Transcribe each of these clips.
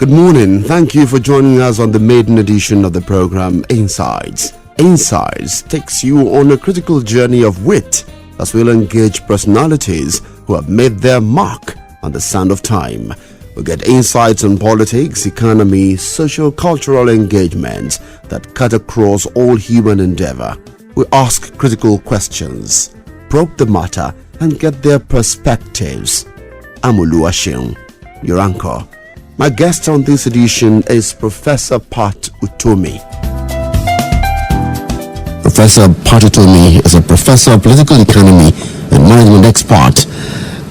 Good morning. Thank you for joining us on the maiden edition of the program Insights. Insights takes you on a critical journey of wit as we'll engage personalities who have made their mark on the sand of time. We'll get insights on politics, economy, social-cultural engagements that cut across all human endeavor. We ask critical questions, probe the matter, and get their perspectives. I'm Oluwaseun, your anchor. My guest on this edition is Professor Pat Utomi. Professor Pat Utomi is a professor of political economy and management expert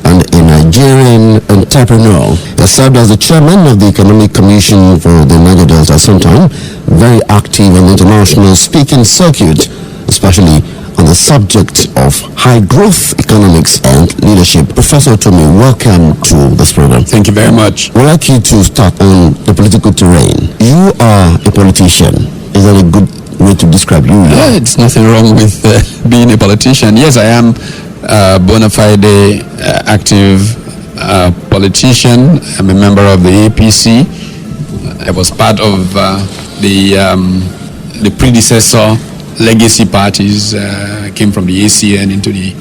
and a Nigerian entrepreneur. He has served as the chairman of the Economic Commission for the Niger Delta sometime, very active on the international speaking circuit, especially on the subject of high growth economics and leadership. Professor Utomi, welcome to this program. Thank you very much. I'd like you to start on the political terrain. You are a politician. Is that a good way to describe you? Yeah, it's nothing wrong with being a politician. Yes, I am a bona fide active politician. I'm a member of the APC. I was part of the predecessor legacy parties, came from the ACN into the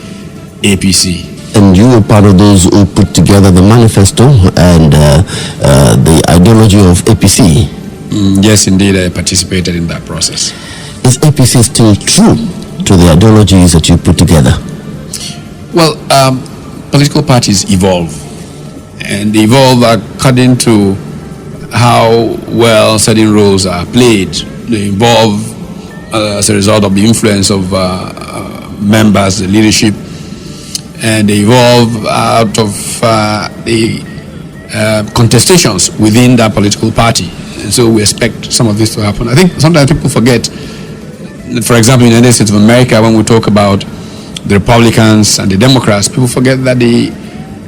APC. And you were part of those who put together the manifesto and the ideology of APC? Yes, indeed, I participated in that process. Is APC still true to the ideologies that you put together? Well, political parties evolve, and they evolve according to how well certain roles are played. They evolve as a result of the influence of members, the leadership, and they evolve out of the contestations within that political party. And so we expect some of this to happen. I think sometimes people forget, for example, in the United States of America, when we talk about the Republicans and the Democrats, people forget that the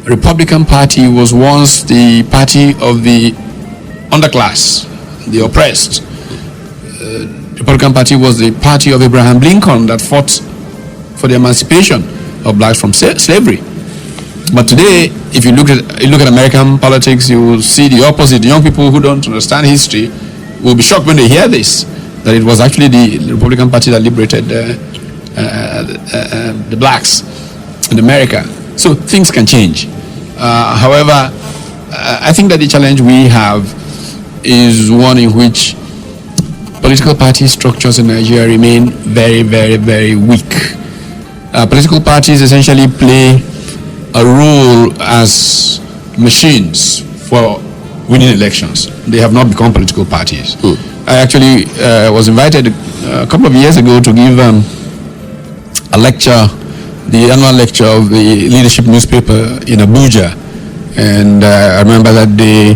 Republican Party was once the party of the underclass, the oppressed. The Republican Party was the party of Abraham Lincoln that fought for the emancipation of blacks from slavery. But today, if you look at American politics, you will see the opposite. Young people who don't understand history will be shocked when they hear this, that it was actually the Republican Party that liberated the blacks in America. So things can change. However, I think that the challenge we have is one in which political party structures in Nigeria remain very, very, very weak. Political parties essentially play a role as machines for winning elections. They have not become political parties. I actually was invited a couple of years ago to give a lecture, the annual lecture of the leadership newspaper in Abuja. And I remember that the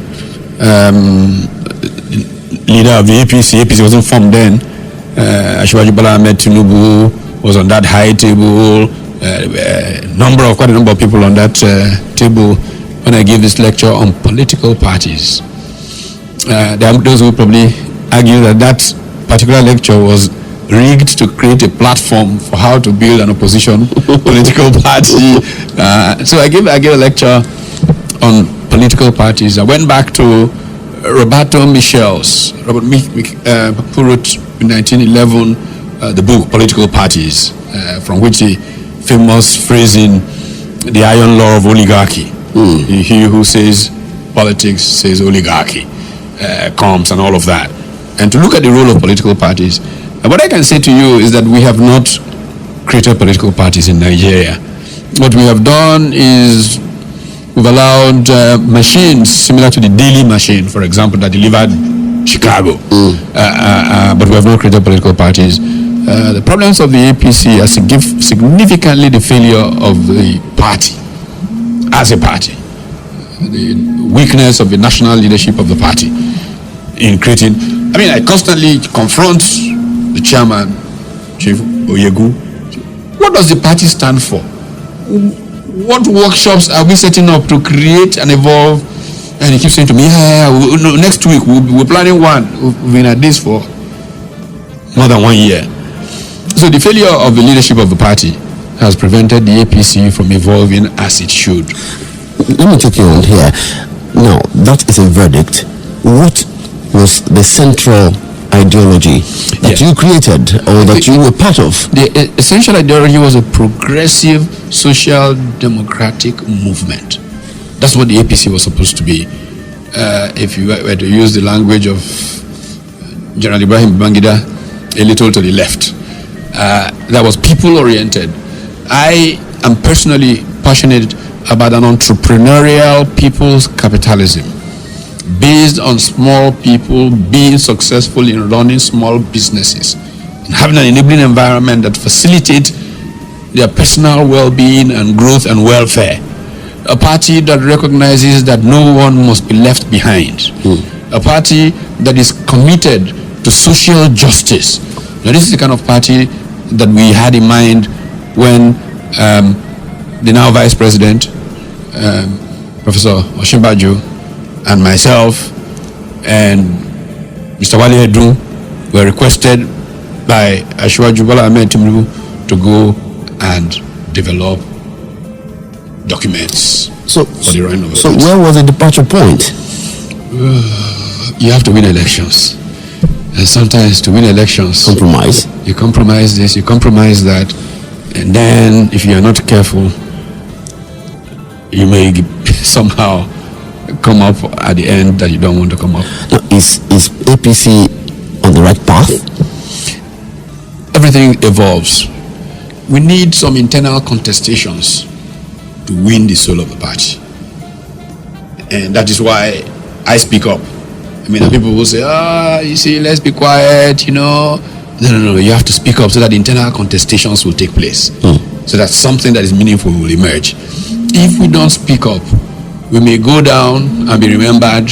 leader of the APC wasn't formed then. Asiwaju Bola Ahmed Tinubu was on that high table. Quite a number of people on that table when I gave this lecture on political parties. There are those who probably argue that that particular lecture was rigged to create a platform for how to build an opposition political party. So I gave a lecture on political parties. I went back to Robert Michel's, who wrote in 1911 the book Political Parties, from which the famous phrasing, the iron law of oligarchy. He who says politics says oligarchy comes, and all of that. And to look at the role of political parties, what I can say to you is that we have not created political parties in Nigeria. What we have done is we've allowed machines similar to the Daily machine, for example, that delivered Chicago. But we have not created political parties. The problems of the APC are significantly the failure of the party as a party. The weakness of the national leadership of the party in creating. I mean, I constantly confront the chairman, Chief Oyegu. What does the party stand for? What workshops are we setting up to create and evolve? And he keeps saying to me, next week we're planning one. We've been at this for more than 1 year. So the failure of the leadership of the party has prevented the APC from evolving as it should. Let me take you on here. Now, that is a verdict. what was the central ideology that you created or that you were part of? The essential ideology was a progressive social democratic movement. That's what the APC was supposed to be. If you were to use the language of General Ibrahim Babangida, a little to the left. That was people-oriented. I am personally passionate about an entrepreneurial people's capitalism based on small people being successful in running small businesses and having an enabling environment that facilitates their personal well-being and growth and welfare. A party that recognizes that no one must be left behind. A party that is committed to social justice. Now, this is the kind of party that we had in mind when the now Vice President, Professor Osinbajo, and myself and Mr. Wale Edun were requested by Asiwaju Bola Ahmed Tinubu to go and develop documents for the running of So where was the departure point? You have to win elections. And sometimes to win elections, Compromise. You compromise this, you compromise that, and then if you are not careful, you may somehow come up at the end that you don't want to come up. Now, is APC on the right path? Everything evolves. We need some internal contestations to win the soul of the party. And that is why I speak up. I mean, people will say, you see, let's be quiet, No, you have to speak up so that internal contestations will take place. So that something that is meaningful will emerge. If we don't speak up, we may go down and be remembered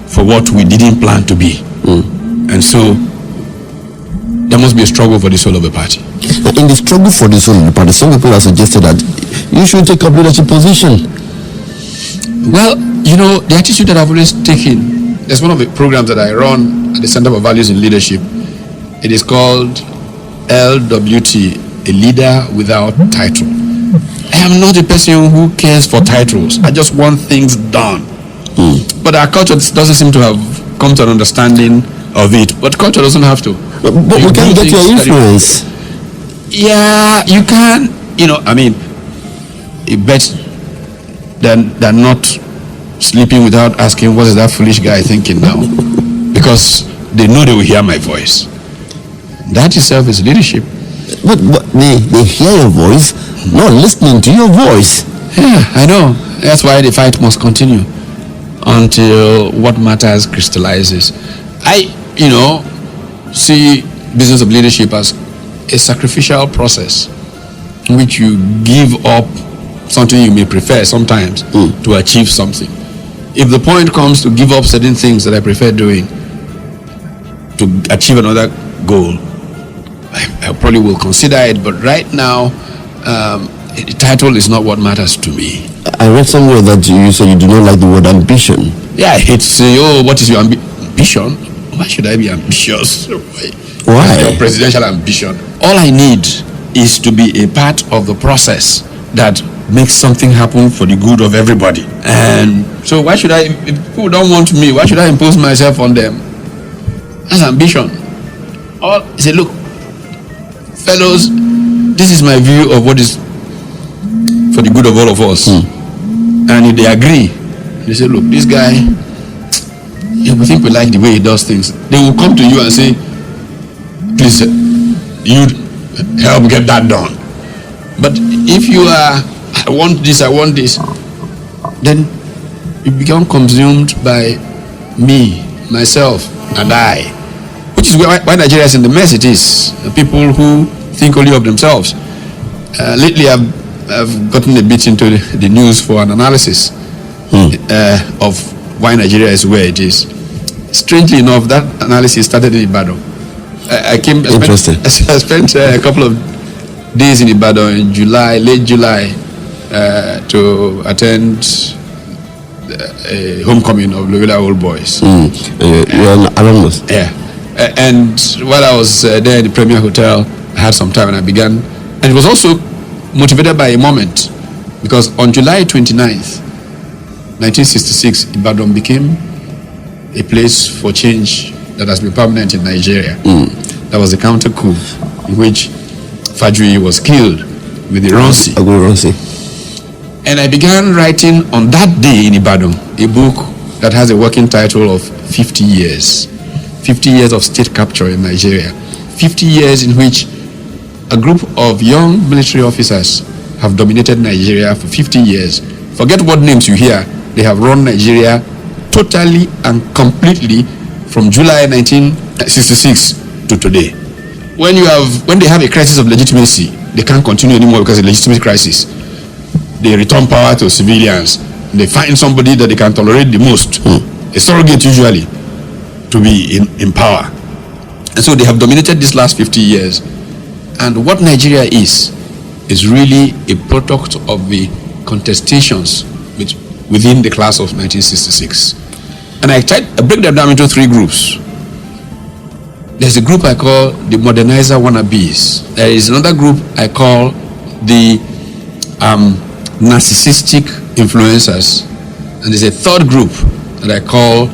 for what we didn't plan to be. And so there must be a struggle for the soul of the party. In the struggle for the soul of the party, some people have suggested that you should take up leadership position. Well, the attitude that I've always taken, there's one of the programs that I run at the Center for Values in Leadership. It is called LWT, a leader without title. I am not a person who cares for titles. I just want things done. But our culture doesn't seem to have come to an understanding of it. But culture doesn't have to. But we can get your influence. Yeah, you can. It bets they're not sleeping without asking, what is that foolish guy thinking now? Because they know they will hear my voice. That itself is leadership. But they hear your voice, not listening to your voice. Yeah, I know. That's why the fight must continue until what matters crystallizes. I, see business of leadership as a sacrificial process in which you give up something you may prefer sometimes to achieve something. If the point comes to give up certain things that I prefer doing to achieve another goal, I probably will consider it. But right now, the title is not what matters to me. I read somewhere that you said you do not like the word ambition. Yeah, I hate to say, what is your ambition? Why should I be ambitious? Why? Your presidential ambition. All I need is to be a part of the process that makes something happen for the good of everybody. And so why should I, if people don't want me, why should I impose myself on them? That's ambition. Or say, look, fellows, this is my view of what is for the good of all of us. And if they agree, they say, look, this guy, we think we like the way he does things. They will come to you and say, please, you help get that done. But if you are, I want this, then you become consumed by me, myself, and I. Which is why Nigeria is in the mess it is. People who think only of themselves. Lately, I've gotten a bit into the news for an analysis of why Nigeria is where it is. Strangely enough, that analysis started in Ibadan. I spent a couple of days in Ibadan in July, late July, to attend a homecoming of Loyola Old Boys. You're an alumnus. Yeah. And while I was there in the Premier Hotel, I had some time and I began. And it was also motivated by a moment, because on July 29th, 1966, Ibadan became a place for change that has been permanent in Nigeria. That was the counter coup in which Fajui was killed with the Ronsi. And I began writing on that day in Ibadan a book that has a working title of 50 years. 50 years of state capture in Nigeria. 50 years in which a group of young military officers have dominated Nigeria for 50 years. Forget what names you hear. They have run Nigeria totally and completely from July 1966 to today. When they have a crisis of legitimacy, they can't continue anymore because of a legitimate crisis. They return power to civilians. They find somebody that they can tolerate the most, a surrogate usually, to be in power. And so they have dominated these last 50 years. And what Nigeria is really a product of the contestations within the class of 1966. And I break them down into three groups. There's a group I call the modernizer wannabes. There is another group I call the narcissistic influencers. And there's a third group that I call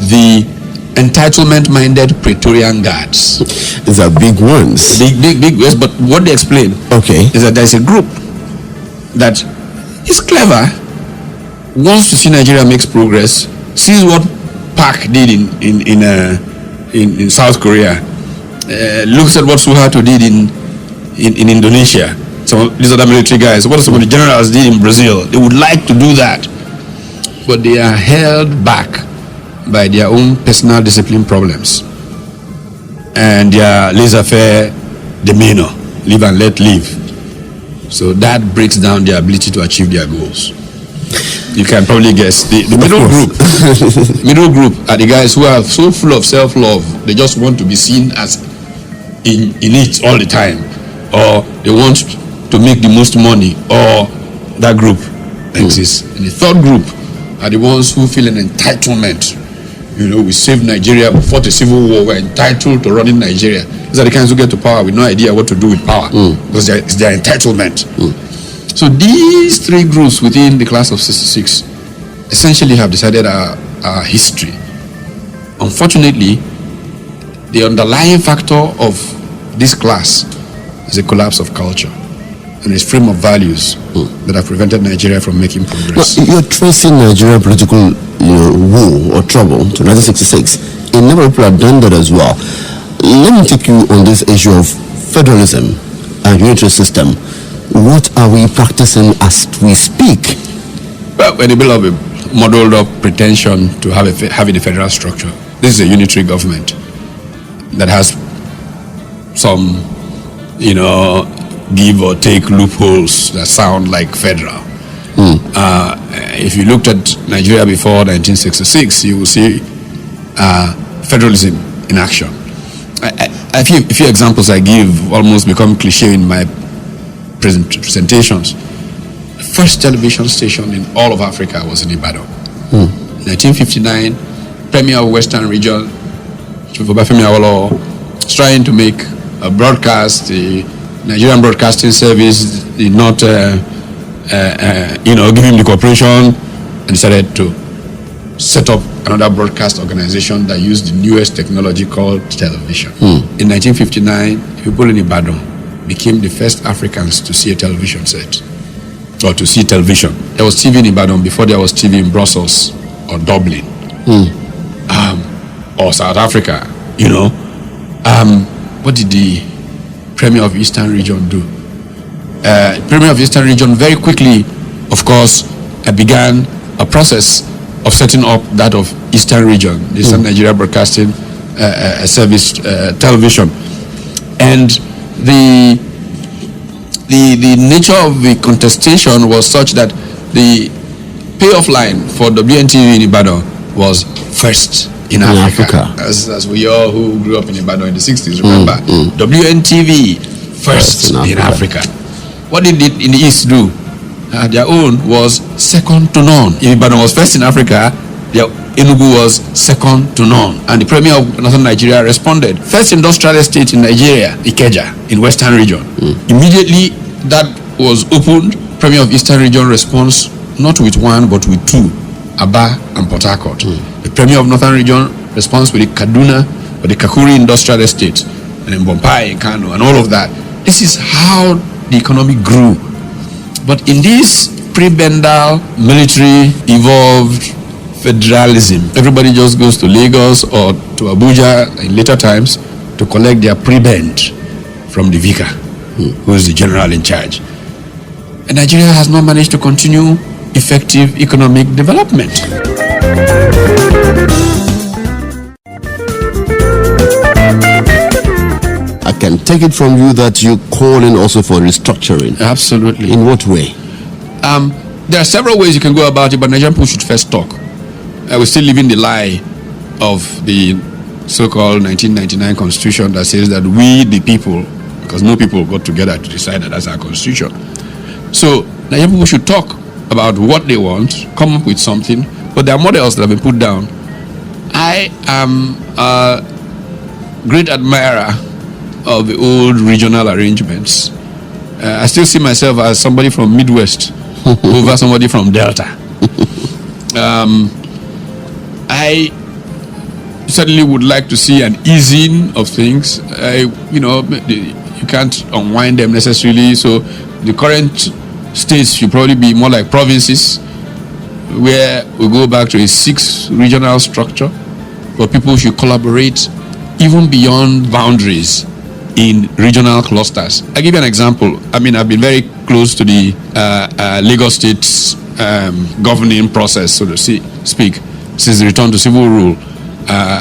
the entitlement-minded Praetorian guards. These are big ones. Big ones, but what they explain is that there's a group that is clever, wants to see Nigeria makes progress, sees what Park did in South Korea, looks at what Suharto did in Indonesia, some of these other military guys, what some of the generals did in Brazil. They would like to do that, but they are held back by their own personal discipline problems and their laissez-faire demeanor, live and let live. So that breaks down their ability to achieve their goals. You can probably guess the middle group. Middle group are the guys who are so full of self-love, they just want to be seen as in it all the time, or they want to make the most money, or that group exists. And the third group are the ones who feel an entitlement. We saved Nigeria, we fought a civil war, we're entitled to running Nigeria. These are the kinds who get to power with no idea what to do with power, because it's their entitlement. So these three groups within the class of 66 essentially have decided our history. Unfortunately, the underlying factor of this class is a collapse of culture and its frame of values that have prevented Nigeria from making progress. Now, you're tracing Nigerian political war or trouble to 1966. A number of people have done that as well. Let me take you on this issue of federalism and unitary system. What are we practicing as we speak? Well, we're in the middle of a modeled up pretension to having a federal structure. This is a unitary government that has some, give or take loopholes that sound like federal. If you looked at Nigeria before 1966, you will see federalism in action. A few examples I give almost become cliche in my presentations. The first television station in all of Africa was in Ibadan. 1959, Premier of Western Region, Chief Obafemi Awolowo, was trying to make a broadcast. The Nigerian Broadcasting Service did not, give him the cooperation, and decided to set up another broadcast organization that used the newest technology called television. In 1959, people in Ibadan became the first Africans to see a television set, or to see television. There was TV in Ibadan before there was TV in Brussels or Dublin, or South Africa. What did the Premier of Eastern Region do? Premier of Eastern Region very quickly, of course, began a process of setting up that of Eastern Region, the Eastern Nigeria Broadcasting Service television. And the nature of the contestation was such that the payoff line for WNTV in Ibadan was first in Africa. As we all who grew up in Ibadan in the 60s remember, WNTV first in Africa. What did it in the East do? Their own was second to none. If Ibadan was first in Africa, their Enugu was second to none. And the Premier of Northern Nigeria responded. First industrial estate in Nigeria, Ikeja, in Western Region. Immediately that was opened, Premier of Eastern Region responds not with one but with two. Aba, and Port Harcourt. The Premier of Northern Region responds with the Kaduna or the Kakuri Industrial Estate, and then Bompai, Kano, and all of that. This is how the economy grew. But in this prebendal, military, evolved federalism, everybody just goes to Lagos or to Abuja in later times to collect their prebend from the vicar, who is the general in charge. And Nigeria has not managed to continue effective economic development. I can take it from you that you call in also for restructuring. Absolutely. In what way? There are several ways you can go about it, but Nigerian people should first talk. We're still living the lie of the so-called 1999 constitution that says that we, the people, because no people got together to decide that that's our constitution. So Nigerian people should talk about what they want, come up with something, but there are models that have been put down. I am a great admirer of the old regional arrangements. I still see myself as somebody from Midwest over somebody from Delta. I certainly would like to see an easing of things. You can't unwind them necessarily. So the current states should probably be more like provinces, where we go back to a 6 regional structure, where people should collaborate even beyond boundaries in regional clusters. I'll give you an example. I've been very close to the Lagos State's governing process, so to speak, since the return to civil rule,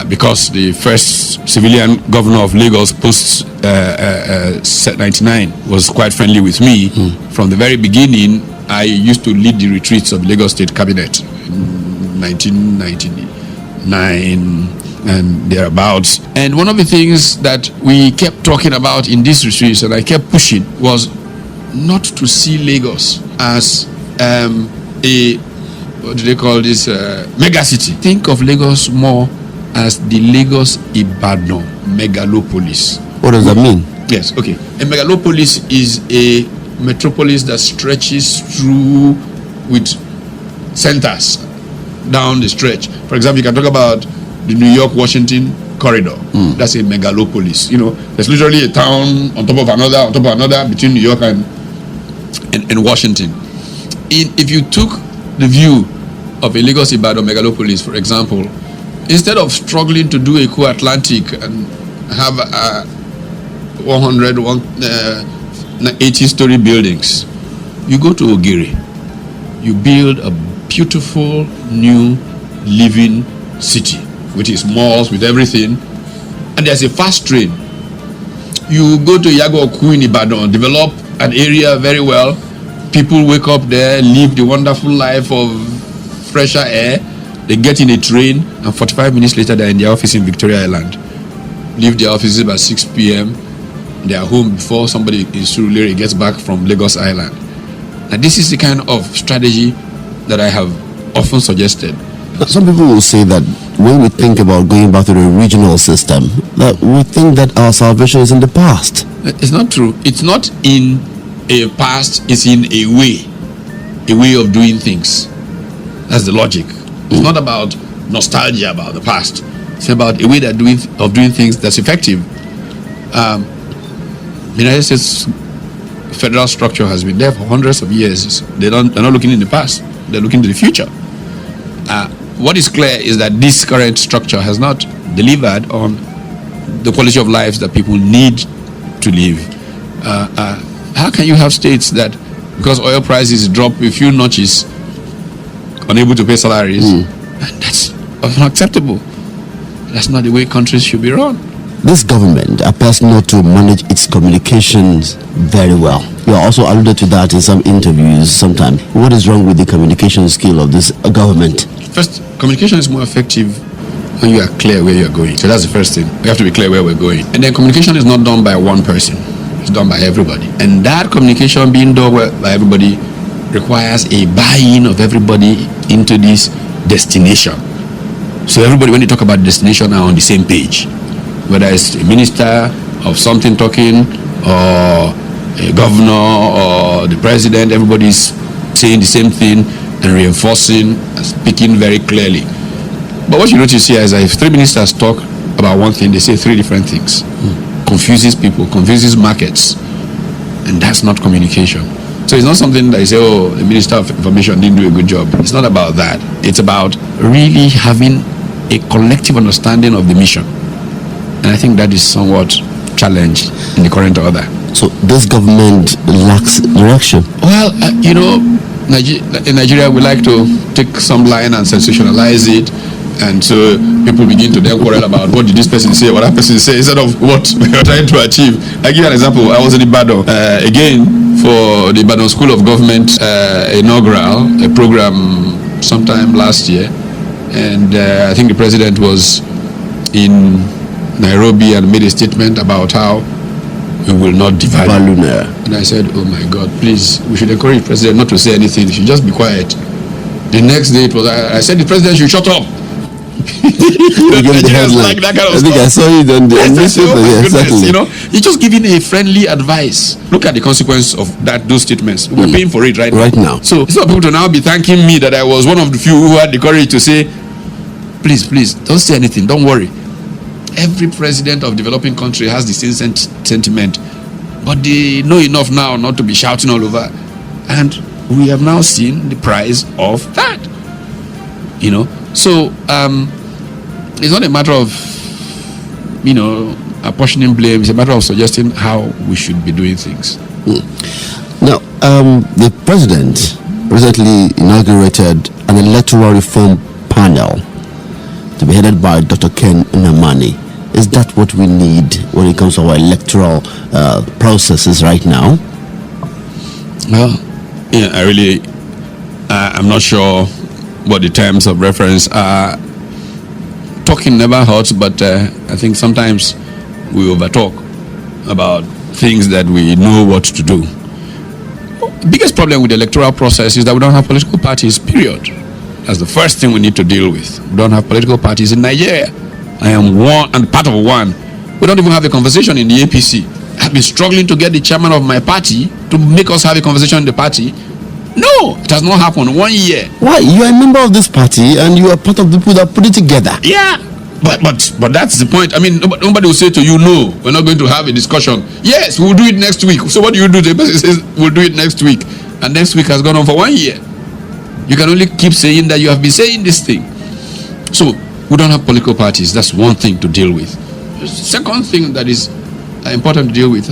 because the first civilian governor of Lagos post 99 was quite friendly with me. From the very beginning. I used to lead the retreats of Lagos State Cabinet in 1999 and thereabouts. And one of the things that we kept talking about in these retreats, and I kept pushing, was not to see Lagos as a, what do they call this, megacity. Think of Lagos more as the Lagos Ibadan megalopolis. What does that mean? Yes, okay. A megalopolis is a metropolis that stretches through with centers down the stretch. For example, you can talk about the New York-Washington corridor. That's a megalopolis. There's literally a town on top of another between New York and Washington. If you took the view of a Lagos Ibadan megalopolis, for example, instead of struggling to do a co-Atlantic and have 80-story buildings, you go to Ogiri, you build a beautiful new living city with its malls, with everything, and there's a fast train. You go to Yagoku in Ibadan, develop an area very well, people wake up there, live the wonderful life of fresher air, they get in a train, and 45 minutes later they're in their office in Victoria Island. Leave their offices by 6 p.m. They are home before somebody in Surulere gets back from Lagos Island. And this is the kind of strategy that I have often suggested. Some people will say that when we think about going back to the regional system, that we think that our salvation is in the past. It's not true. It's not in a past, it's in a way of doing things. That's the logic. It's not about nostalgia about the past. It's about a way of doing things that's effective. The United States federal structure has been there for hundreds of years. They're not looking in the past. They're looking to the future. What is clear is that this current structure has not delivered on the quality of lives that people need to live. How can you have states that, because oil prices drop a few notches, unable to pay salaries? That's unacceptable. That's not the way countries should be run. This government appears not to manage its communications very well. You also alluded to that in some interviews sometimes. What is wrong with the communication skill of this government? First, communication is more effective when you are clear where you're going. So that's the first thing. We have to be clear where we're going. And then communication is not done by one person. It's done by everybody. And that communication being done by everybody requires a buy-in of everybody into this destination. So everybody, when they talk about destination, are on the same page. Whether it's a minister of something talking, or a governor, or the president, everybody's saying the same thing. and reinforcing and speaking very clearly. But what you notice here is that if three ministers talk about one thing, they say three different things. Confuses people, confuses markets, and that's not communication. So it's not something that you say, oh, the Minister of Information didn't do a good job. It's not about that. It's about really having a collective understanding of the mission. And I think that is somewhat challenged in the current order. So this government lacks direction. Well, in Nigeria, we like to take some line and sensationalize it. And so people begin to then quarrel about what did this person say, what that person say, instead of what we are trying to achieve. I give you an example. I was in Ibadan again for the Ibadan School of Government inaugural, a program sometime last year. And I think the president was in Nairobi and made a statement about how we will not devalue. And I said, oh my God, please, we should encourage the president not to say anything. He should just be quiet. The next day it was, I said the president should shut up. Like that kind of I think stuff. I saw it on the newspaper. Oh Exactly. you know, he's just giving a friendly advice. Look at the consequence of those statements. We're paying for it right now. So it's not people to now be thanking me that I was one of the few who had the courage to say, please, don't say anything, don't worry. Every president of developing country has the same sentiment, but they know enough now not to be shouting all over. And we have now seen the price of that. You know, so it's not a matter of, apportioning blame. It's a matter of suggesting how we should be doing things. Now, the president recently inaugurated an electoral reform panel to be headed by Dr. Ken Nnamani. Is that what we need when it comes to our electoral processes right now? Well, yeah, I'm not sure what the terms of reference are. Talking never hurts, but I think sometimes we overtalk about things that we know what to do. The biggest problem with the electoral process is that we don't have political parties, period. That's the first thing we need to deal with. We don't have political parties in Nigeria. I am one and part of one. We don't even have a conversation in the APC. I've been struggling to get the chairman of my party to make us have a conversation in the party. No, it has not happened 1 year. Why? You are a member of this party and you are part of the people that put it together. Yeah, but that's the point. I mean, nobody will say to you, no, we're not going to have a discussion. Yes, we'll do it next week. So what do? The person says, we'll do it next week. And next week has gone on for 1 year. You can only keep saying that you have been saying this thing. So we don't have political parties. That's one thing to deal with. The second thing that is important to deal with,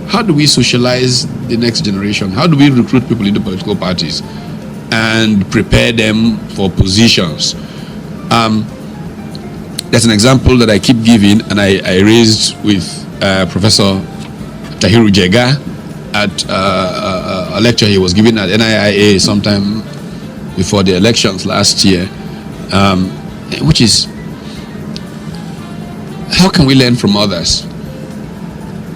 how do we socialize the next generation? How do we recruit people into political parties and prepare them for positions? There's an example that I keep giving, and I raised with Professor Tahiru Jega at a lecture he was giving at NIIA sometime before the elections last year, which is, how can we learn from others?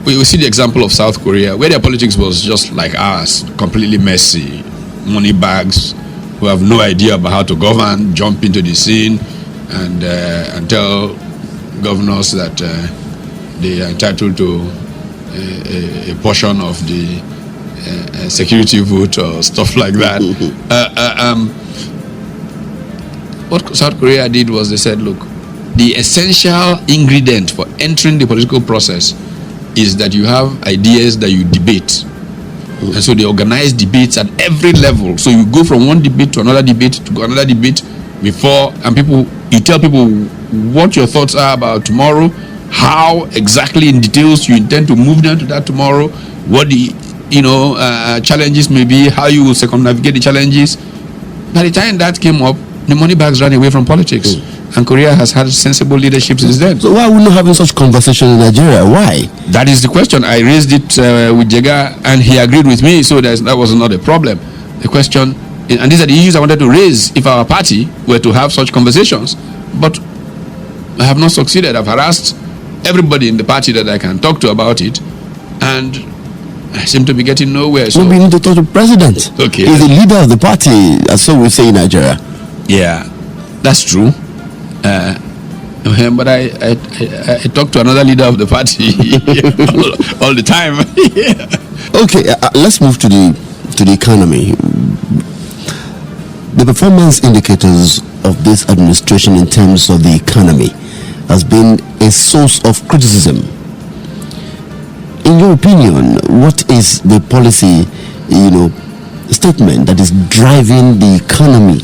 We see the example of South Korea, where their politics was just like ours, completely messy. Money bags who have no idea about how to govern, jump into the scene and tell governors that they are entitled to a portion of the security vote or stuff like that. What South Korea did was they said, look, the essential ingredient for entering the political process is that you have ideas that you debate. And so they organize debates at every level. So you go from one debate to another debate to another debate before, and you tell people what your thoughts are about tomorrow, how exactly in details you intend to move them to that tomorrow, what the challenges may be, how you will circumnavigate the challenges. By the time that came up, the money bags ran away from politics. And Korea has had sensible leadership since then. So why are we not having such conversations in Nigeria? Why? That is the question. I raised it with Jega, and he agreed with me, so that was not a problem. The question, and these are the issues I wanted to raise if our party were to have such conversations. But I have not succeeded. I've harassed everybody in the party that I can talk to about it, and I seem to be getting nowhere. So we need to talk to the president. Okay. He's the leader of the party, as so we say in Nigeria. Yeah, that's true. But I talk to another leader of the party all the time. Okay, let's move to the economy. The performance indicators of this administration in terms of the economy has been a source of criticism. In your opinion, what is the policy, statement that is driving the economy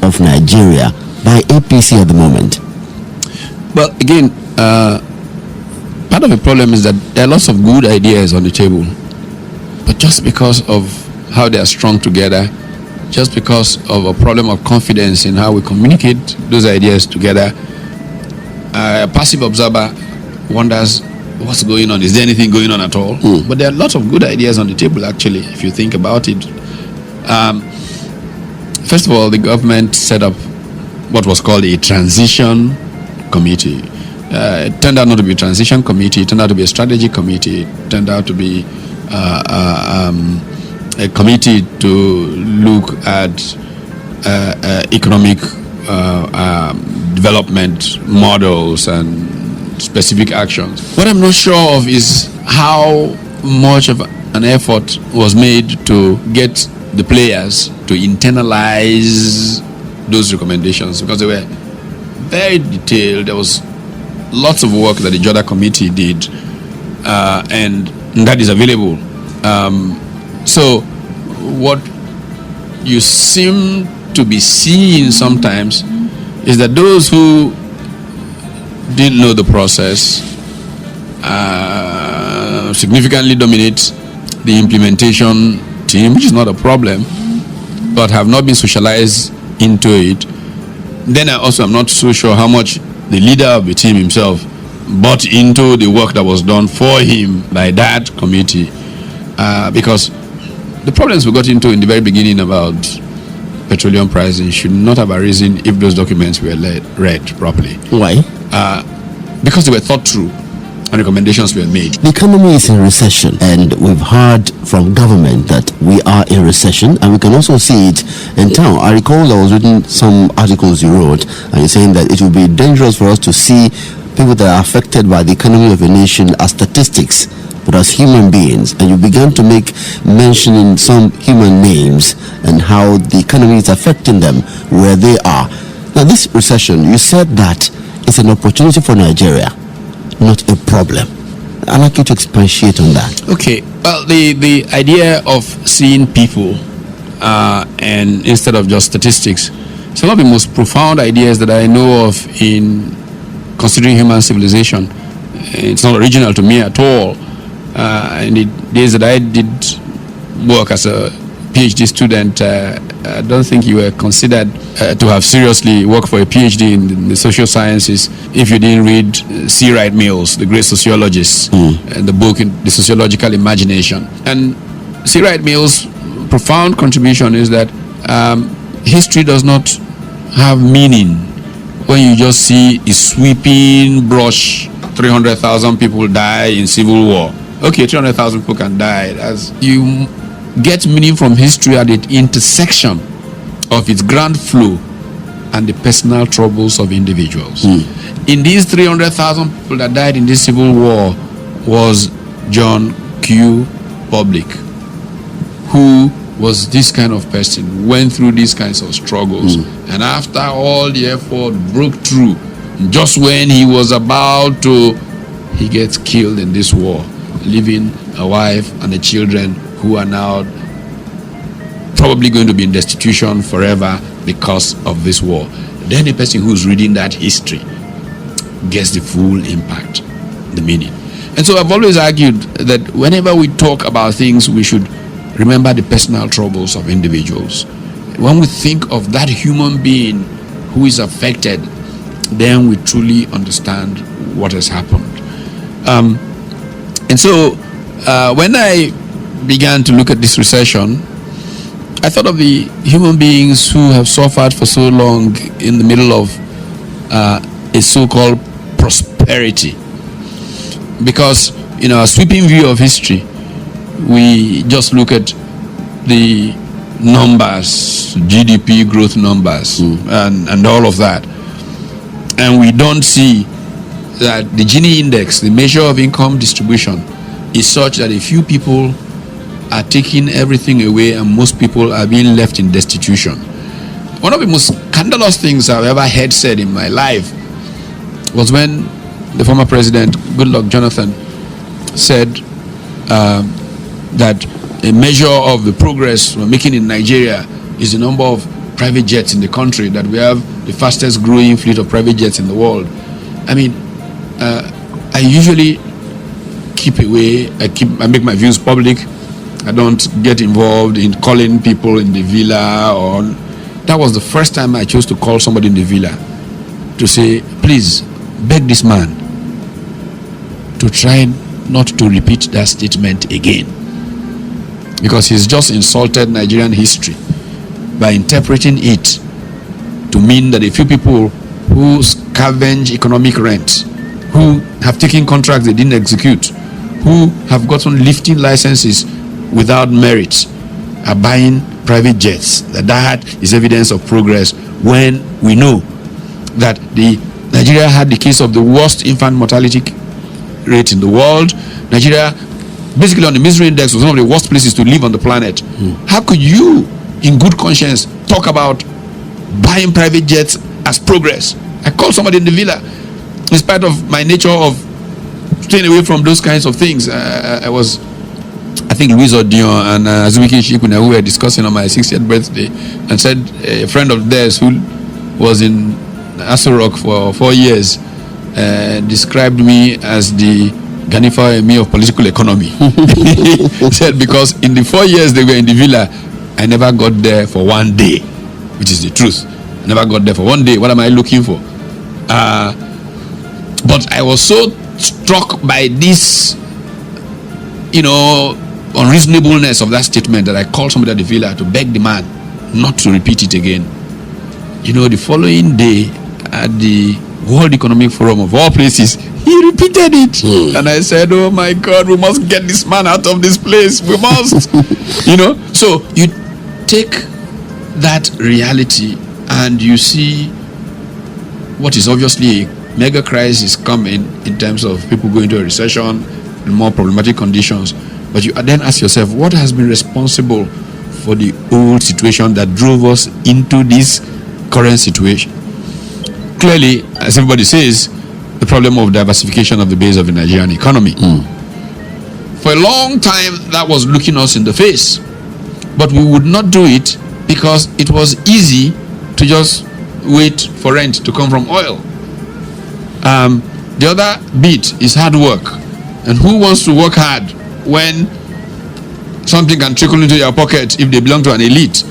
of Nigeria by APC at the moment? Well, again, part of the problem is that there are lots of good ideas on the table, but just because of how they are strung together, just because of a problem of confidence in how we communicate those ideas together, a passive observer wonders what's going on. Is there anything going on at all? But there are lots of good ideas on the table, actually, if you think about it. First of all, the government set up what was called a transition committee. It turned out not to be a transition committee. It turned out to be a strategy committee. It turned out to be a committee to look at economic development models and specific actions. What I'm not sure of is how much of an effort was made to get the players to internalize those recommendations, because they were very detailed. There was lots of work that the Joda committee did, and that is available. So what you seem to be seeing sometimes is that those who didn't know the process significantly dominate the implementation team, which is not a problem, but have not been socialized into it. Then I'm not so sure how much the leader of the team himself bought into the work that was done for him by that committee, because the problems we got into in the very beginning about petroleum pricing should not have arisen if those documents were read properly. Why? Because they were thought through and recommendations were made. The economy is in recession, and we've heard from government that we are in recession, and we can also see it in town. I recall I was reading some articles you wrote, and you're saying that it will be dangerous for us to see people that are affected by the economy of a nation as statistics, but as human beings. And you began to make mention in some human names and how the economy is affecting them where they are. Now, this recession, you said that it's an opportunity for Nigeria, not a problem. I'd like you to expatiate on that. Okay. Well, the idea of seeing people and instead of just statistics, it's one of the most profound ideas that I know of in considering human civilization. It's not original to me at all. In the days that I did work as a PhD student, I don't think you were considered to have seriously worked for a PhD in the social sciences if you didn't read C. Wright Mills, the great sociologist, and the book The Sociological Imagination. And C. Wright Mills' profound contribution is that history does not have meaning when you just see a sweeping brush. 300,000 people die in civil war. Okay, 300,000 people can die. As you get meaning from history at the intersection of its grand flow and the personal troubles of individuals. In these 300,000 people that died in this civil war was John Q. Public, who was this kind of person, went through these kinds of struggles, and after all the effort broke through. Just when he was about to, he gets killed in this war, leaving a wife and the children who are now probably going to be in destitution forever because of this war. Then the person who's reading that history gets the full impact, the meaning. And so I've always argued that whenever we talk about things, we should remember the personal troubles of individuals. When we think of that human being who is affected, then we truly understand what has happened. And so when I began to look at this recession, I thought of the human beings who have suffered for so long in the middle of a so-called prosperity. Because, a sweeping view of history, we just look at the numbers, GDP growth numbers, and all of that. And we don't see that the Gini index, the measure of income distribution, is such that a few people are taking everything away and most people are being left in destitution. one of the most scandalous things I've ever heard said in my life was when the former president, Goodluck Jonathan, said that a measure of the progress we're making in Nigeria is the number of private jets in the country, that we have the fastest growing fleet of private jets in the world. I mean, I usually keep away. I make my views public. I don't get involved in calling people in the villa. Or that was the first time I chose to call somebody in the villa to say, please beg this man to try not to repeat that statement again, because he's just insulted Nigerian history by interpreting it to mean that a few people who scavenge economic rent, who have taken contracts they didn't execute, who have gotten lifting licenses without merit, are buying private jets. That is evidence of progress, when we know that Nigeria had the case of the worst infant mortality rate in the world. Nigeria, basically on the misery index, was one of the worst places to live on the planet. How could you, in good conscience, talk about buying private jets as progress? I called somebody in the villa, in spite of my nature of staying away from those kinds of things. I think Louise Odion and Azuki Shikuna, who were discussing on my 60th birthday, and said a friend of theirs who was in Aso Rock for 4 years described me as the Ganifa Emi of political economy. He said, because in the 4 years they were in the villa, I never got there for 1 day, which is the truth. I never got there for 1 day. What am I looking for? But I was so struck by this, unreasonableness of that statement, that I called somebody at the villa to beg the man not to repeat it again. The following day at the World Economic Forum, of all places, he repeated it. And I said, oh my God, we must get this man out of this place. We must. So you take that reality and you see what is obviously a mega crisis coming in terms of people going into a recession and more problematic conditions. But you then ask yourself, what has been responsible for the old situation that drove us into this current situation? Clearly, as everybody says, the problem of diversification of the base of the Nigerian economy. For a long time, that was looking us in the face. But we would not do it because it was easy to just wait for rent to come from oil. The other bit is hard work. And who wants to work hard when something can trickle into your pocket if they belong to an elite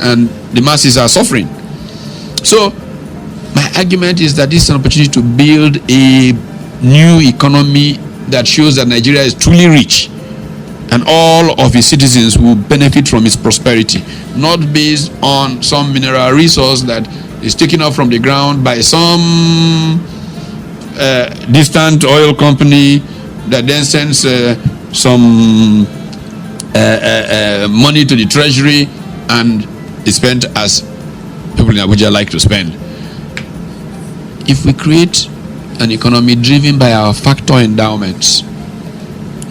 and the masses are suffering? So my argument is that this is an opportunity to build a new economy that shows that Nigeria is truly rich and all of its citizens will benefit from its prosperity, not based on some mineral resource that is taken up from the ground by some distant oil company that then sends some money to the treasury and is spent as people in Abuja like to spend. If we create an economy driven by our factor endowments,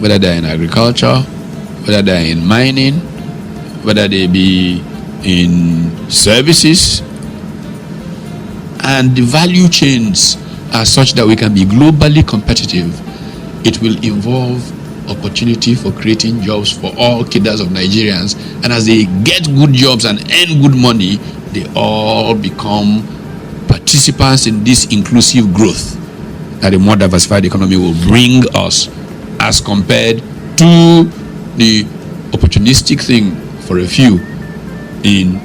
whether they're in agriculture, whether they're in mining, whether they be in services, and the value chains are such that we can be globally competitive, it will involve opportunity for creating jobs for all cadres of Nigerians. And as they get good jobs and earn good money, they all become participants in this inclusive growth that a more diversified economy will bring us, as compared to the opportunistic thing for a few in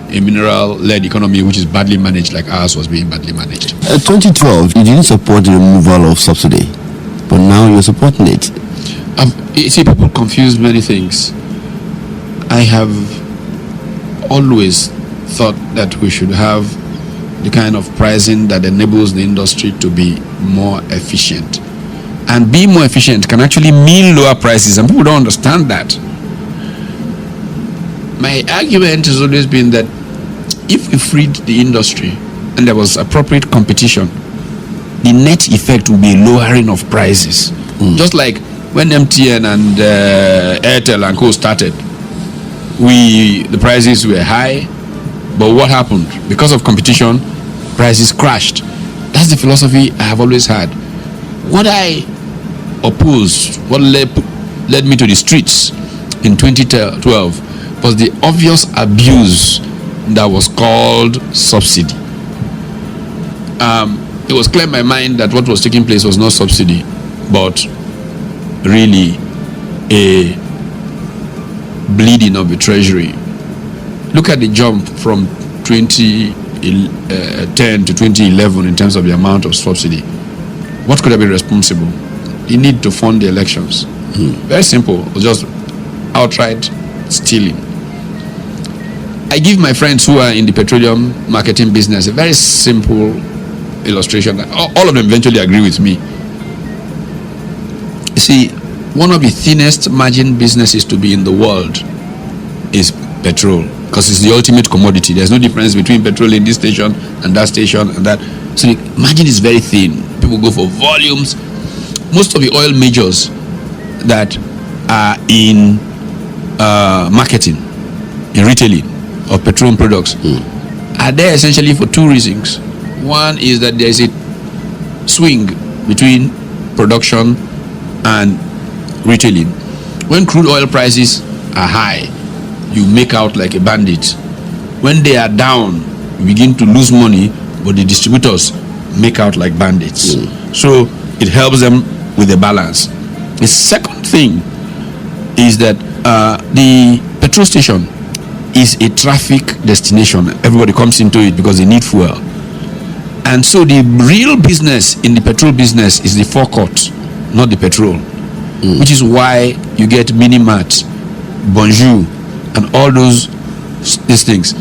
a mineral-led economy which is badly managed, like ours was being badly managed. 2012, you didn't support the removal of subsidy, but now you're supporting it. You see, people confuse many things. I have always thought that we should have the kind of pricing that enables the industry to be more efficient. And being more efficient can actually mean lower prices, and people don't understand that. My argument has always been that if we freed the industry and there was appropriate competition, the net effect will be lowering of prices. Just like when MTN and Airtel and Co started, the prices were high, But what happened? Because of competition, prices crashed. That's the philosophy I have always had. What I opposed, what led me to the streets in 2012 was the obvious abuse that was called subsidy. It was clear in my mind that what was taking place was not subsidy, but really a bleeding of the treasury. Look at the jump from 2010 to 2011 in terms of the amount of subsidy. What could have been responsible? The need to fund the elections. Very simple. It was just outright stealing. I give my friends who are in the petroleum marketing business a very simple illustration. All of them eventually agree with me. You see, one of the thinnest margin businesses to be in the world is petrol, because it's the ultimate commodity. There's no difference between petrol in this station and that station and that. So the margin is very thin. People go for volumes. Most of the oil majors that are in marketing, in retailing of petroleum products, are there essentially for two reasons. One is that there is a swing between production and retailing. When crude oil prices are high, you make out like a bandit. When they are down, you begin to lose money, but the distributors make out like bandits. So it helps them with the balance. The second thing is that the petrol station is a traffic destination. Everybody comes into it because they need fuel. And so the real business in the petrol business is the forecourt, not the petrol. Which is why you get Mini-Mart, Bonjour, and all these things.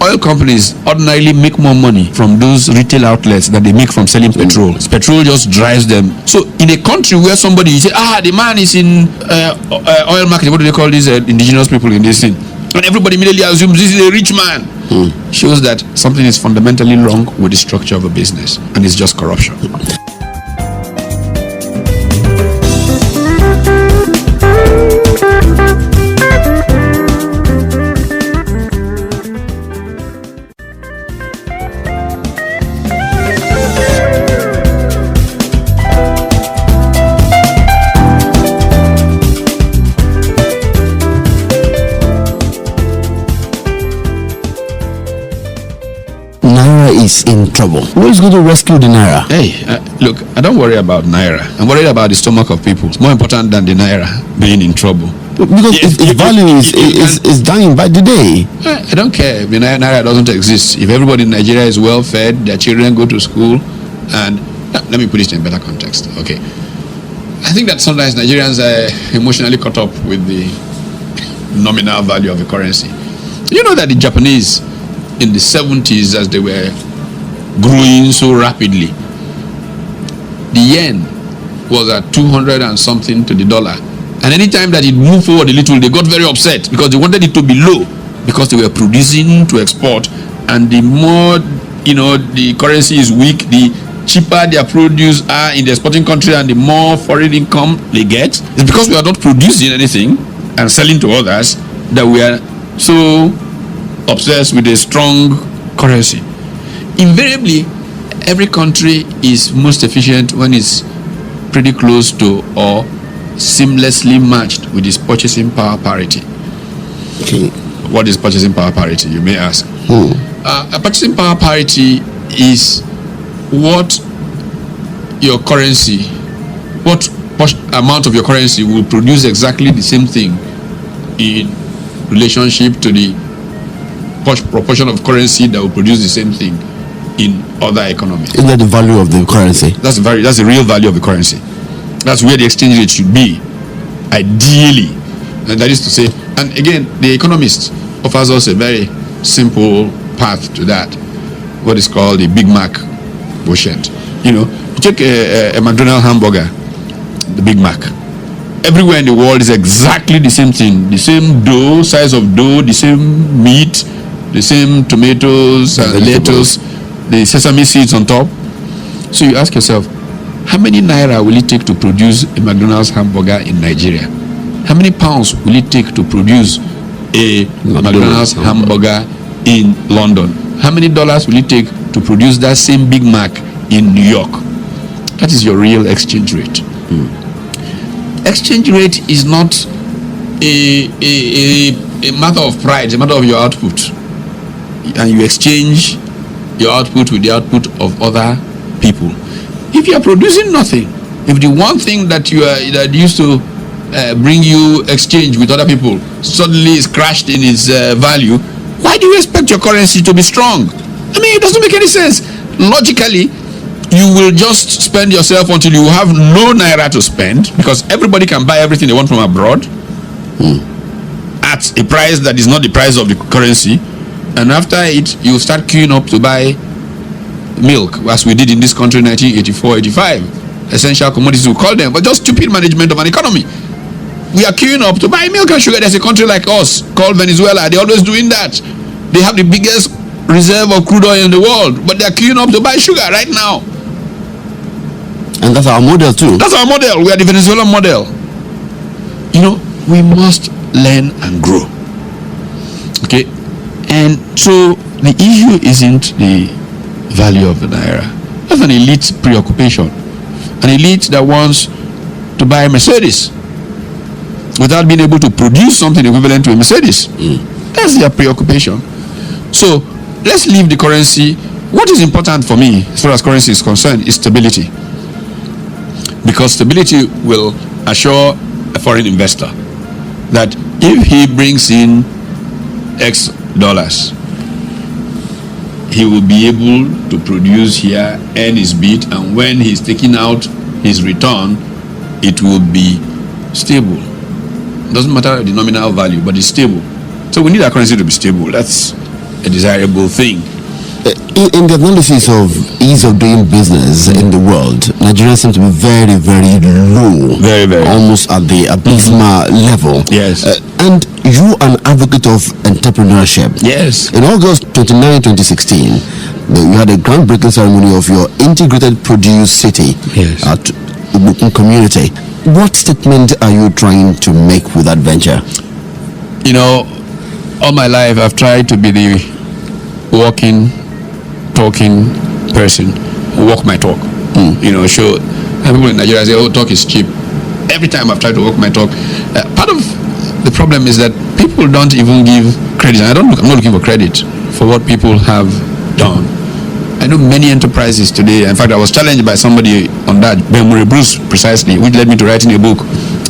Oil companies ordinarily make more money from those retail outlets than they make from selling petrol. Petrol just drives them. So in a country where somebody, you say, the man is in oil marketing, what do they call these indigenous people in this thing? And everybody immediately assumes this is a rich man. Shows that something is fundamentally wrong with the structure of a business, and it's just corruption. Is in trouble. Who is going to rescue the naira? Hey, look, I don't worry about naira. I'm worried about the stomach of people. It's more important than the naira being in trouble. Because its value is dying by the day. I don't care if the naira doesn't exist. If everybody in Nigeria is well fed, their children go to school, and let me put it in a better context. Okay, I think that sometimes Nigerians are emotionally caught up with the nominal value of the currency. You know that the Japanese in the 70s, as they were growing so rapidly, the yen was at 200 and something to the dollar, and anytime that it moved forward a little, they got very upset because they wanted it to be low, because they were producing to export, and the more the currency is weak, the cheaper their produce are in the exporting country, and the more foreign income they get. It's because we are not producing anything and selling to others that we are so obsessed with a strong currency. Invariably, every country is most efficient when it's pretty close to or seamlessly matched with its purchasing power parity. What is purchasing power parity, you may ask? A purchasing power parity is what your currency, what amount of your currency will produce exactly the same thing in relationship to the proportion of currency that will produce the same thing in other economies. Is that the value of the currency? That's the real value of the currency. That's where the exchange rate should be, ideally. And that is to say, and again, the Economist offers us a very simple path to that, what is called the Big Mac quotient. You take a McDonald's hamburger, the Big Mac. Everywhere in the world is exactly the same thing. The same dough, size of dough, the same meat, the same tomatoes and lettuce, the sesame seeds on top. So you ask yourself, how many naira will it take to produce a McDonald's hamburger in Nigeria? How many pounds will it take to produce a McDonald's hamburger in London, how many dollars will it take to produce that same Big Mac in New York? That is your real exchange rate. Exchange rate is not a matter of pride, it's a matter of your output. And you exchange your output with the output of other people. If you are producing nothing, if the one thing that used to bring you exchange with other people suddenly is crashed in its value, why do you expect your currency to be strong? I mean, it doesn't make any sense. Logically, you will just spend yourself until you have no naira to spend, because everybody can buy everything they want from abroad at a price that is not the price of the currency. And after it, you start queuing up to buy milk, as we did in this country in 1984-85. Essential commodities, we call them, but just stupid management of an economy. We are queuing up to buy milk and sugar. There's a country like us called Venezuela. They're always doing that. They have the biggest reserve of crude oil in the world, but they're queuing up to buy sugar right now. And that's our model too. That's our model. We are the Venezuelan model. You know, we must learn and grow. Okay? And so the issue isn't the value of the naira. That's an elite preoccupation. An elite that wants to buy a Mercedes without being able to produce something equivalent to a Mercedes. That's their preoccupation. So let's leave the currency. What is important for me as far as currency is concerned is stability. Because stability will assure a foreign investor that if he brings in X dollars, he will be able to produce here, earn his bit, and when he's taking out his return, it will be stable. It doesn't matter the nominal value, but it's stable. So we need our currency to be stable. That's a desirable thing. In the analysis of ease of doing business in the world, Nigeria seems to be very, very low. Very, very. Almost at the abysmal level. Yes. And you are an advocate of entrepreneurship. Yes. In August 29, 2016, you had a groundbreaking ceremony of your integrated produce city at Ubukun community. What statement are you trying to make with that venture? You know, all my life I've tried to be the walking, talking person, walk my talk. You know, show people in Nigeria say, oh, talk is cheap. Every time I've tried to walk my talk, part of the problem is that people don't even give credit. I'm not looking for credit for what people have done. I know many enterprises today. In fact, I was challenged by somebody on that, Benmure Bruce precisely, which led me to writing a book,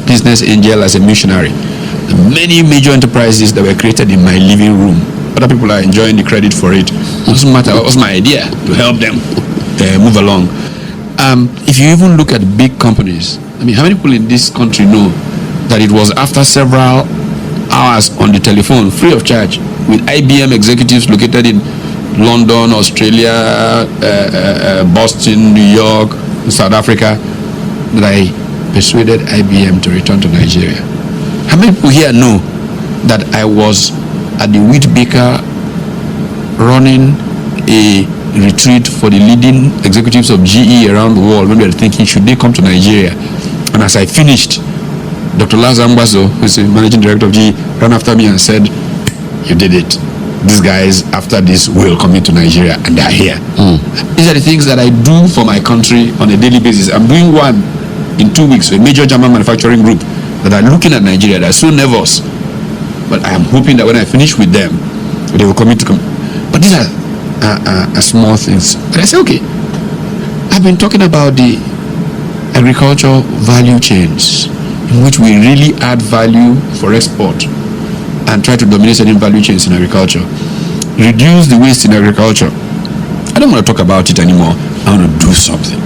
Business Angel as a Missionary. Many major enterprises that were created in my living room. Other people are enjoying the credit for it. It doesn't matter. It was my idea to help them move along. If you even look at big companies, I mean, how many people in this country know that it was after several hours on the telephone, free of charge, with IBM executives located in London, Australia, Boston, New York, South Africa, that I persuaded IBM to return to Nigeria? How many people here know that I was at the wheat baker running a retreat for the leading executives of GE around the world when they were thinking, should they come to Nigeria? And as I finished, Dr. Laz Ambazo, who's the managing director of GE, ran after me and said, you did it. These guys, after this, will come into Nigeria, and they're here. These are the things that I do for my country on a daily basis. I'm doing one in 2 weeks for a major German manufacturing group that are looking at Nigeria. They're so nervous. But I am hoping that when I finish with them, they will commit to come. But these are small things. And I say, okay, I've been talking about the agricultural value chains in which we really add value for export and try to dominate certain value chains in agriculture. Reduce the waste in agriculture. I don't want to talk about it anymore. I want to do something.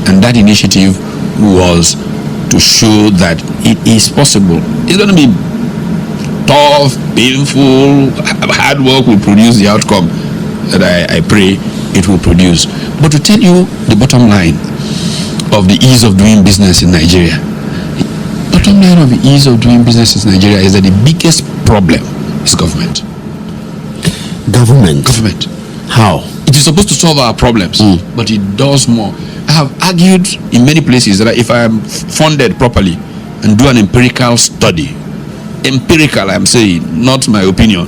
And that initiative was to show that it is possible. It's going to be tough, painful, hard work will produce the outcome that I pray it will produce. But to tell you the bottom line of the ease of doing business in Nigeria, the bottom line of the ease of doing business in Nigeria is that the biggest problem is government. Government. How? It is supposed to solve our problems, but it does more. I have argued in many places that if I am funded properly and do an empirical study, empirical I'm saying, not my opinion,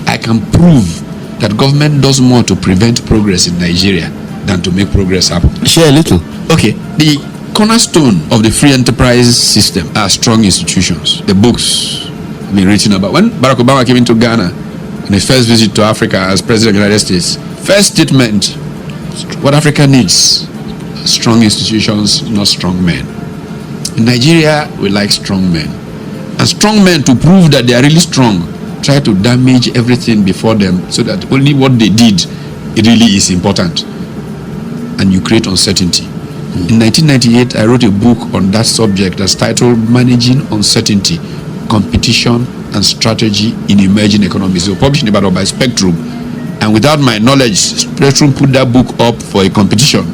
I can prove that government does more to prevent progress in Nigeria than to make progress happen. Share a little. Okay, the cornerstone of the free enterprise system are strong institutions. The books have been written about. When Barack Obama came into Ghana on his first visit to Africa as President of the United States, first statement, what Africa needs, strong institutions, not strong men. In Nigeria, we like strong men. And strong men, to prove that they are really strong, try to damage everything before them so that only what they did, it really is important. And you create uncertainty. In 1998, I wrote a book on that subject that's titled Managing Uncertainty, Competition and Strategy in Emerging Economies. It was published in Ibadan by Spectrum. And without my knowledge, Spectrum put that book up for a competition.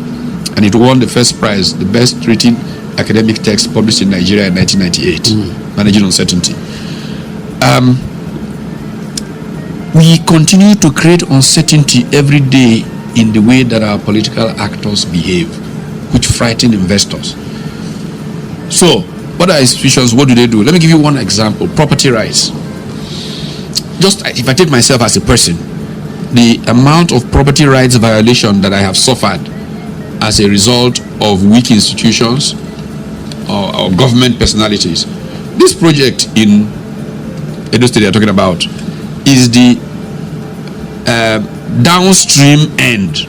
And it won the first prize, the best written academic text published in Nigeria in 1998. Managing Uncertainty. We continue to create uncertainty every day in the way that our political actors behave, which frighten investors. So, what are institutions? What do they do? Let me give you one example. Property rights. Just if I take myself as a person, the amount of property rights violation that I have suffered as a result of weak institutions or government personalities. This project in Edo State they're talking about is the downstream end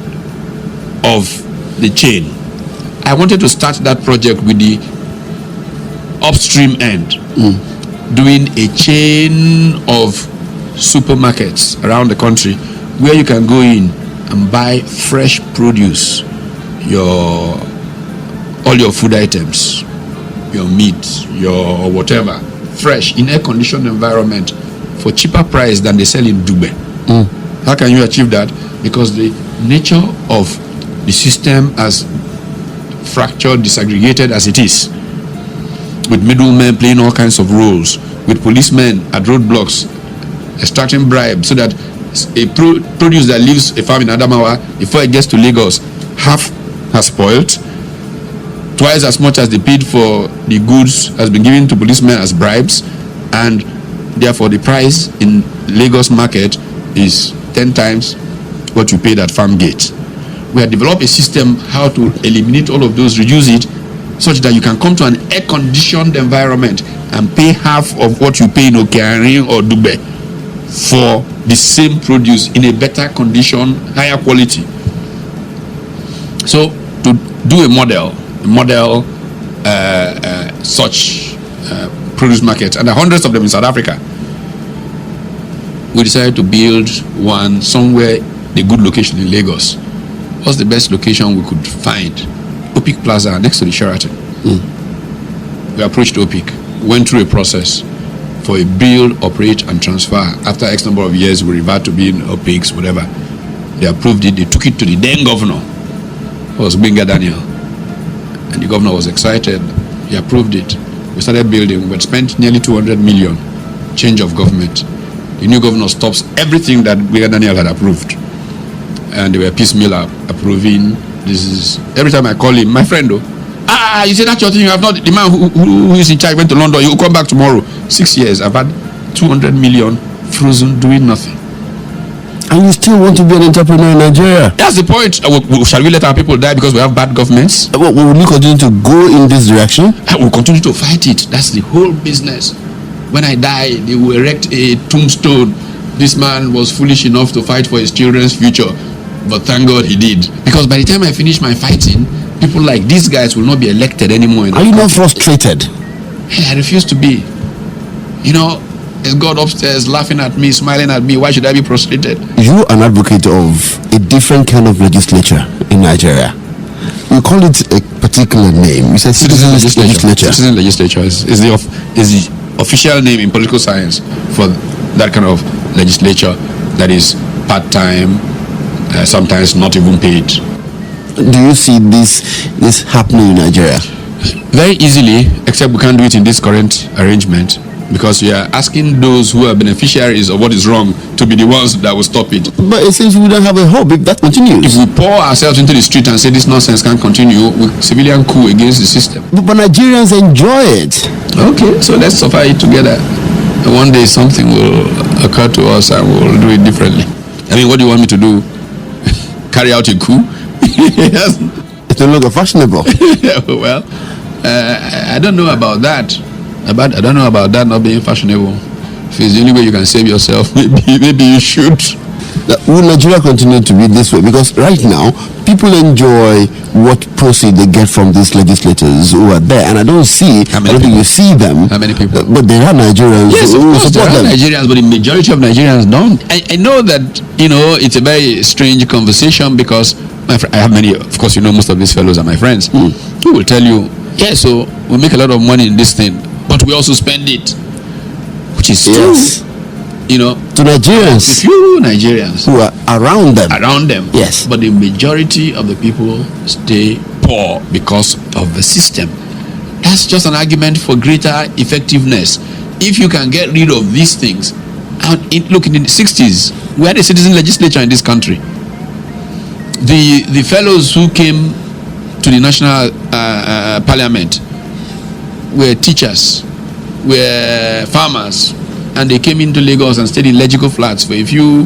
of the chain. I wanted to start that project with the upstream end, doing a chain of supermarkets around the country where you can go in and buy fresh produce, all your food items, your meat, your whatever, fresh in air-conditioned environment for cheaper price than they sell in Dubai. How can you achieve that? Because the nature of the system as fractured, disaggregated as it is, with middlemen playing all kinds of roles, with policemen at roadblocks extracting bribes so that a produce that leaves a farm in Adamawa before it gets to Lagos, half has spoiled, twice as much as they paid for the goods has been given to policemen as bribes, and therefore the price in Lagos market is 10 times what you paid at farm gate. We have developed a system how to eliminate all of those, reduce it, such that you can come to an air-conditioned environment and pay half of what you pay in Okearin or Dubai for the same produce in a better condition, higher quality. So to do a model such produce market, and there are hundreds of them in South Africa, we decided to build one somewhere, a good location in Lagos. What's the best location we could find? Opik Plaza next to the Sheraton. We approached Opik, went through a process for a build, operate and transfer. After X number of years, we revert to being Opik's, whatever. They approved it, they took it to the then governor, who was Benga Daniel. And the governor was excited, he approved it. We started building, we had spent nearly 200 million, change of government. The new governor stops everything that Benga Daniel had approved. And they were piecemeal approving. This is, every time I call him, my friend, you say that's your thing, you have not, the man who is in charge went to London, he will come back tomorrow. 6 years, I've had 200 million frozen doing nothing. And you still want to be an entrepreneur in Nigeria? That's the point. Shall we let our people die because we have bad governments? Will we continue to go in this direction? We'll continue to fight it. That's the whole business. When I die, they will erect a tombstone. This man was foolish enough to fight for his children's future, but thank God he did. Because by the time I finish my fighting, people like these guys will not be elected anymore. Are you not frustrated? Hey, I refuse to be. You know, there's God upstairs laughing at me, smiling at me. Why should I be frustrated? You are an advocate of a different kind of legislature in Nigeria. You call it a particular name. You said citizen legislature. Citizen legislature is the official name in political science for that kind of legislature that is part-time, sometimes not even paid. Do you see this happening in Nigeria? Very easily, except we can't do it in this current arrangement, because we are asking those who are beneficiaries of what is wrong to be the ones that will stop it. But it seems we don't have a hope if that continues. If we pour ourselves into the street and say this nonsense can't continue, we civilian coup against the system. But Nigerians enjoy it. Okay, so let's suffer it together. one day something will occur to us and we'll do it differently. I mean, what do you want me to do? Carry out a coup? Yes. It will look fashionable. Well, I don't know about that. I don't know about that not being fashionable. If it's the only way you can save yourself, maybe you should. Will Nigeria continue to be this way? Because right now, people enjoy what proceeds they get from these legislators who are there, and I don't think you see them. How many people? But there are Nigerians who support them. Nigerians, but the majority of Nigerians don't. I know that, it's a very strange conversation because I have many, of course, most of these fellows are my friends, who will tell you, yeah, so we make a lot of money in this thing, but we also spend it, which is true. Yes. To Nigerians, a few Nigerians who are around them. Yes, but the majority of the people stay poor because of the system. That's just an argument for greater effectiveness. If you can get rid of these things, and look, in the 60s, we had a citizen legislature in this country. The fellows who came to the national parliament were teachers, were farmers, and they came into Lagos and stayed in legical flats for a few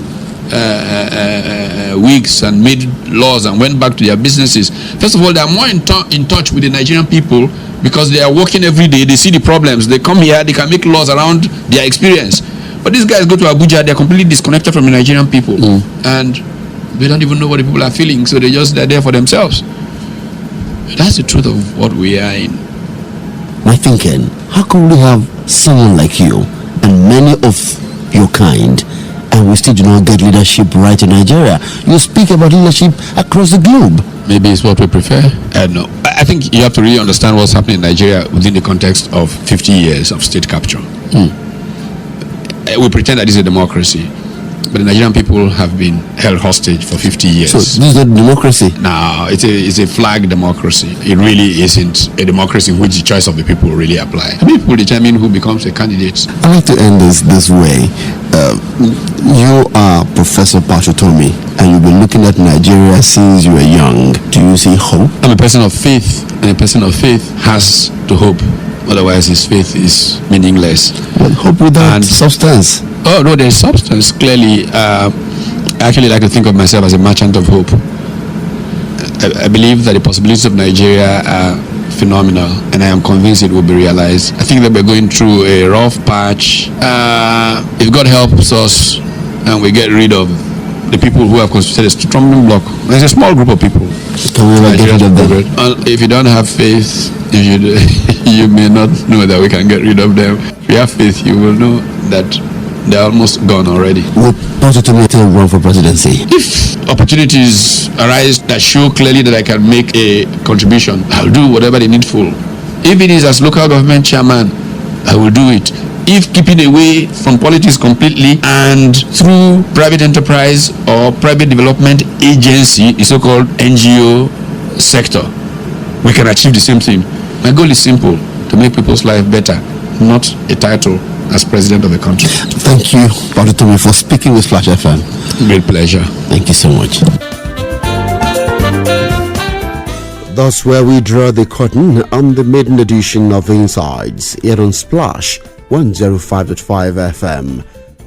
weeks and made laws and went back to their businesses. First of all, they are more in touch with the Nigerian people because they are working every day. They see the problems. They come here. They can make laws around their experience. But these guys go to Abuja. They are completely disconnected from the Nigerian people, and they don't even know what the people are feeling. So they're there for themselves. That's the truth of what we are in. My thinking: how can we have someone like you and many of your kind, and we still do not get leadership right in Nigeria? You speak about leadership across the globe. Maybe it's what we prefer. No. I think you have to really understand what's happening in Nigeria within the context of 50 years of state capture. We pretend that this is a democracy, but the Nigerian people have been held hostage for 50 years. So this is not democracy? No, it's a flag democracy. It really isn't a democracy in which the choice of the people really apply. How many people determine who becomes a candidate? I'd like to end this way. You are Professor Utomi, and you've been looking at Nigeria since you were young. Do you see hope? I'm a person of faith, and a person of faith has to hope. Otherwise, his faith is meaningless. But hope without substance. Oh, no, there's substance, clearly. I actually like to think of myself as a merchant of hope. I believe that the possibilities of Nigeria are phenomenal, and I am convinced it will be realized. I think that we're going through a rough patch. If God helps us and we get rid of the people who have constituted a stumbling block, there's a small group of people. Can we ever get rid of them? If you don't have faith, you may not know that we can get rid of them. If you have faith, you will know that they're almost gone already. Would Utomi still run for presidency? If opportunities arise that show clearly that I can make a contribution, I'll do whatever the needful. If it is as local government chairman, I will do it. If keeping away from politics completely and through private enterprise or private development agency, the so-called NGO sector, we can achieve the same thing. My goal is simple: to make people's life better, not a title as president of the country. Thank you, Utomi, for speaking with Flash FM. Great pleasure. Thank you so much. Thus where we draw the curtain on the maiden edition of Insides here on Splash 105.5 FM.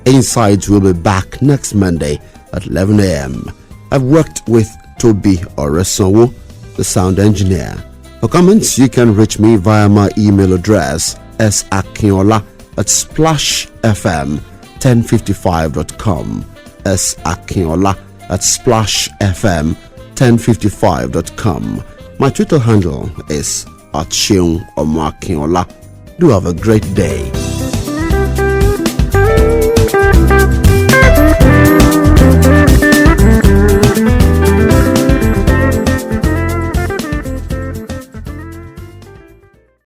Insides will be back next Monday at 11 a.m. I've worked with Toby Oluwaseun, the sound engineer. For comments, you can reach me via my email address sakinola@splashfm1055.com. sakinola@splashfm1055.com. My Twitter handle is @SeunOmoAkinola. Do have a great day.